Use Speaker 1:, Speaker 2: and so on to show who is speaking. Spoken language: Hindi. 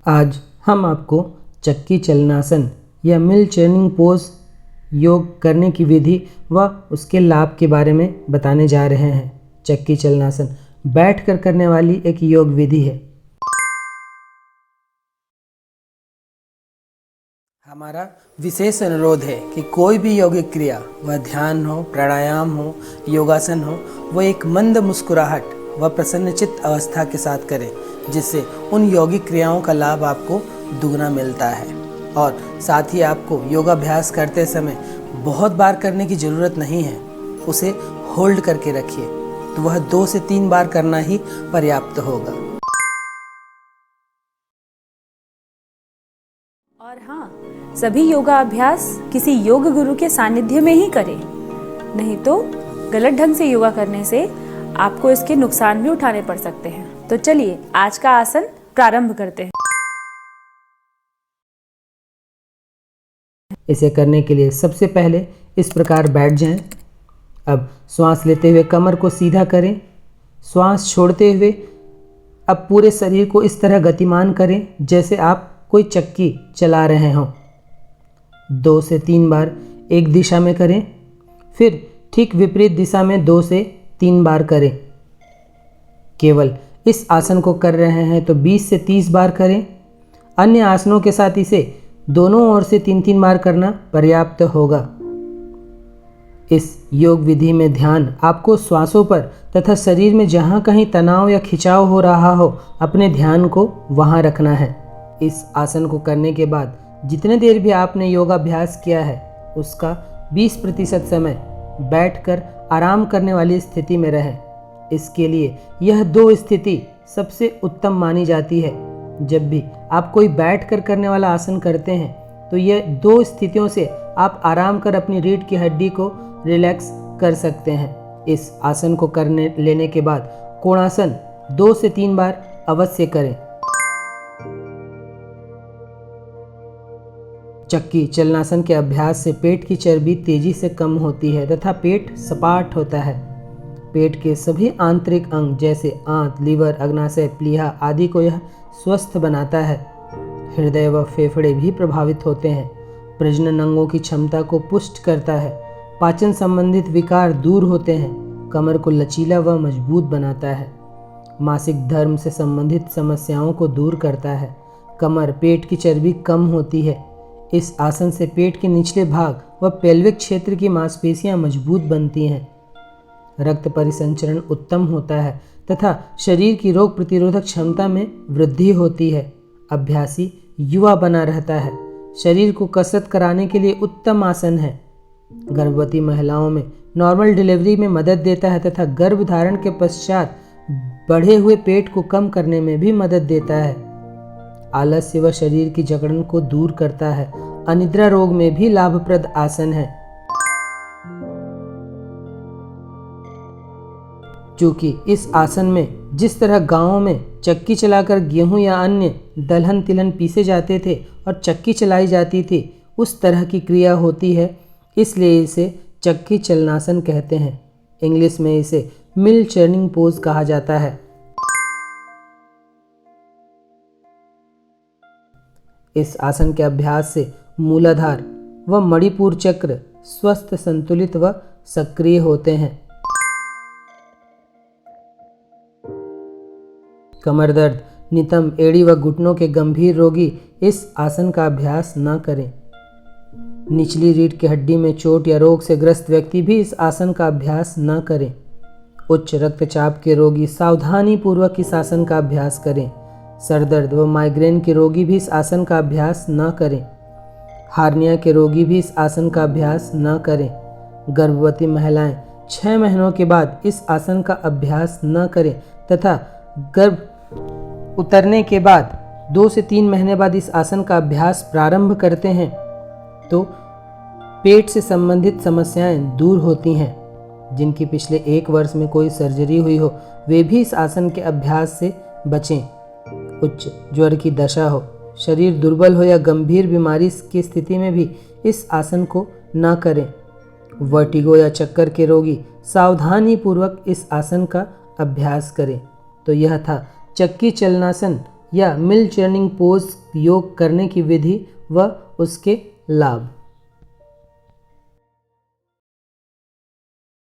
Speaker 1: आज हम आपको चक्की चलनासन या मिल चर्निंग पोज योग करने की विधि व उसके लाभ के बारे में बताने जा रहे हैं। चक्की चलनासन बैठकर करने वाली एक योग विधि है। हमारा विशेष अनुरोध है कि कोई भी यौगिक क्रिया, वह ध्यान हो, प्राणायाम हो, योगासन हो, वह एक मंद मुस्कुराहट व प्रसन्नचित्त अवस्था के साथ करें, जिससे उन यौगिक क्रियाओं का लाभ आपको दुगना मिलता है। और साथ ही आपको योगाभ्यास करते समय बहुत बार करने की ज़रूरत नहीं है, उसे होल्ड करके रखिए, तो वह 2 से 3 बार करना ही पर्याप्त होगा।
Speaker 2: और हाँ, सभी योगा अभ्यास किसी योग गुरु के सानिध्य में ही करें, नहीं तो गलत ढंग से योगा करने से आपको इसके नुकसान भी उठाने पड़ सकते हैं। तो चलिए आज का आसन प्रारंभ करते हैं।
Speaker 1: इसे करने के लिए सबसे पहले इस प्रकार बैठ जाएं। अब श्वास लेते हुए कमर को सीधा करें। श्वास छोड़ते हुए अब पूरे शरीर को इस तरह गतिमान करें जैसे आप कोई चक्की चला रहे हों। 2 से 3 बार एक दिशा में करें, फिर ठीक विपरीत दिशा में 2 से 3 बार करें। केवल इस आसन को कर रहे हैं तो 20 से 30 बार करें। अन्य आसनों के साथ इसे दोनों ओर से 3-3 बार करना पर्याप्त होगा। इस योग विधि में ध्यान आपको श्वासों पर तथा शरीर में जहाँ कहीं तनाव या खिंचाव हो रहा हो, अपने ध्यान को वहाँ रखना है। इस आसन को करने के बाद जितने देर भी आपने योगाभ्यास किया है, उसका 20% समय बैठकर आराम करने वाली स्थिति में रहें। इसके लिए यह 2 स्थिति सबसे उत्तम मानी जाती है। जब भी आप कोई बैठकर करने वाला आसन करते हैं तो यह 2 स्थितियों से आप आराम कर अपनी रीढ़ की हड्डी को रिलैक्स कर सकते हैं। इस आसन को करने लेने के बाद कोणासन 2 से 3 बार अवश्य करें। चक्की चलनासन के अभ्यास से पेट की चर्बी तेजी से कम होती है तथा पेट सपाट होता है। पेट के सभी आंतरिक अंग जैसे आंत, लीवर, अग्नाशय, प्लीहा आदि को यह स्वस्थ बनाता है। हृदय व फेफड़े भी प्रभावित होते हैं। प्रजनन अंगों की क्षमता को पुष्ट करता है। पाचन संबंधित विकार दूर होते हैं। कमर को लचीला व मजबूत बनाता है। मासिक धर्म से संबंधित समस्याओं को दूर करता है। कमर, पेट की चर्बी कम होती है। इस आसन से पेट के निचले भाग व पेल्विक क्षेत्र की मांसपेशियां मजबूत बनती हैं। रक्त परिसंचरण उत्तम होता है तथा शरीर की रोग प्रतिरोधक क्षमता में वृद्धि होती है। अभ्यासी युवा बना रहता है। शरीर को कसरत कराने के लिए उत्तम आसन है। गर्भवती महिलाओं में नॉर्मल डिलीवरी में मदद देता है तथा गर्भधारण के पश्चात बढ़े हुए पेट को कम करने में भी मदद देता है। आलस्य व शरीर की जकड़न को दूर करता है। अनिद्रा रोग में भी लाभप्रद आसन है। चूँकि इस आसन में जिस तरह गांवों में चक्की चलाकर गेहूं या अन्य दलहन तिलहन पीसे जाते थे और चक्की चलाई जाती थी, उस तरह की क्रिया होती है, इसलिए इसे चक्की चलनासन कहते हैं। इंग्लिश में इसे मिल चर्निंग पोज कहा जाता है। इस आसन के अभ्यास से मूलाधार व मणिपुर चक्र स्वस्थ, संतुलित व सक्रिय होते हैं। कमर दर्द, नितंब, एड़ी व घुटनों के गंभीर रोगी इस आसन का अभ्यास न करें। निचली रीढ़ की हड्डी में चोट या रोग से ग्रस्त व्यक्ति भी इस आसन का अभ्यास न करें। उच्च रक्तचाप के रोगी सावधानी पूर्वक इस आसन का अभ्यास करें। सर दर्द व माइग्रेन के रोगी भी इस आसन का अभ्यास न करें। हार्निया के रोगी भी इस आसन का अभ्यास न करें। गर्भवती महिलाएं 6 महीनों के बाद इस आसन का अभ्यास न करें तथा गर्भ उतरने के बाद 2 से 3 महीने बाद इस आसन का अभ्यास प्रारंभ करते हैं तो पेट से संबंधित समस्याएं दूर होती हैं। जिनकी पिछले 1 वर्ष में कोई सर्जरी हुई हो, वे भी इस आसन के अभ्यास से बचें। उच्च ज्वर की दशा हो, शरीर दुर्बल हो या गंभीर बीमारी की स्थिति में भी इस आसन को न करें। वर्टिगो या चक्कर के रोगी सावधानी पूर्वक इस आसन का अभ्यास करें तो यह था चक्की चलनासन या मिल चर्निंग पोज योग करने की विधि व उसके लाभ।